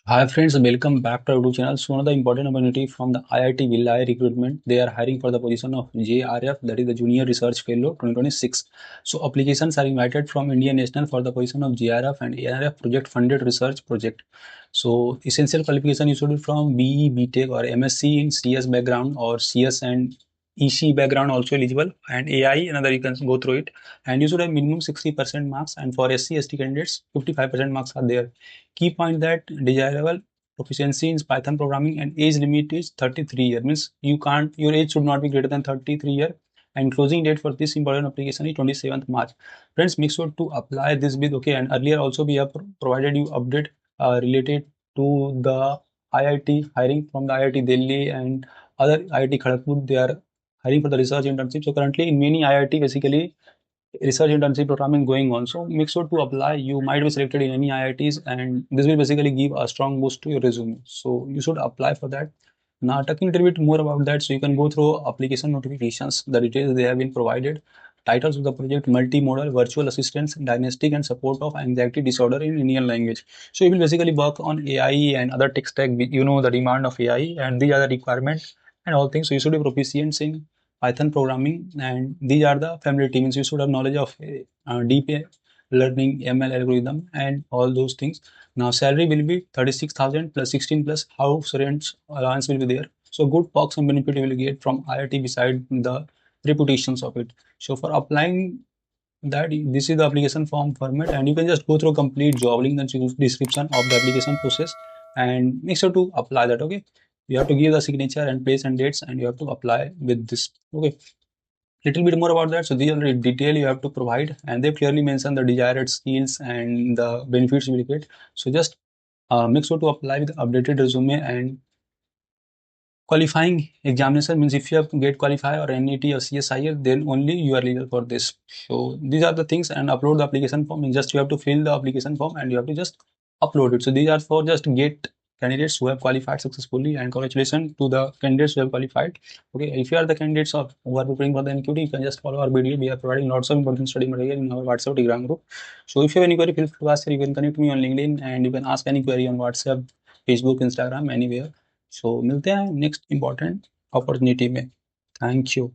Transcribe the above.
Hi friends, welcome back to our YouTube channel. So one of the important opportunity from the IIT Bhilai Recruitment, they are hiring for the position of JRF, that is the Junior Research Fellow 2026. So applications are invited from Indian National for the position of JRF and ARF project funded research project. So essential qualification you should be from BE, BTech or MSc in CS background or CS and EC background also eligible, and AI another you can go through it, and you should have minimum 60% marks, and for SC ST candidates 55% marks are there. Key point that desirable proficiency in Python programming and age limit is 33 years. Means you can't, your age should not be greater than 33 years. And closing date for this important application is 27th March. Friends, make sure to apply this with okay. And earlier also we have provided you update related to the IIT hiring from the IIT Delhi and other IIT Kharagpur. They are hiring for the research internship. So currently in many IIT basically research internship programming going on. So make sure to apply. You might be selected in any IITs, and this will basically give a strong boost to your resume. So you should apply for that. Now, talking a little bit more about that, so you can go through application notifications, the details they have been provided, titles of the project, multimodal, virtual assistance, diagnostic and support of anxiety disorder in Indian language. So you will basically work on AI and other tech stack. You know the demand of AI and these are the requirements and all things. So you should be proficient in Python programming, and these are the familiarity means you should have knowledge of deep learning, ML algorithm, and all those things. Now salary will be 36,000 plus 16 plus house rent allowance will be there. So good perks and benefit you will get from IIT beside the reputations of it. So for applying that, this is the application form format, and you can just go through complete job link and description of the application process and make sure to apply that. Okay, you have to give the signature and place and dates, and you have to apply with this. Okay, little bit more about that. So these are the detail you have to provide, and they clearly mention the desired skills and the benefits you will get. So just make sure to apply with updated resume. And qualifying examination means if you have get qualified or NET or CSIR, then only you are eligible for this. So these are the things, and upload the application form. And just you have to fill the application form and you have to just upload it. So these are for just get candidates who have qualified successfully, and congratulations to the candidates who have qualified. Okay, if you are the candidates of who are preparing for the NQT, you can just follow our video. We are providing lots of important study material in our WhatsApp Telegram group. So if you have any query, feel free to ask. You can connect me on LinkedIn, and you can ask any query on WhatsApp, Facebook, Instagram, anywhere. So मिलते हैं next important opportunity में. Thank you.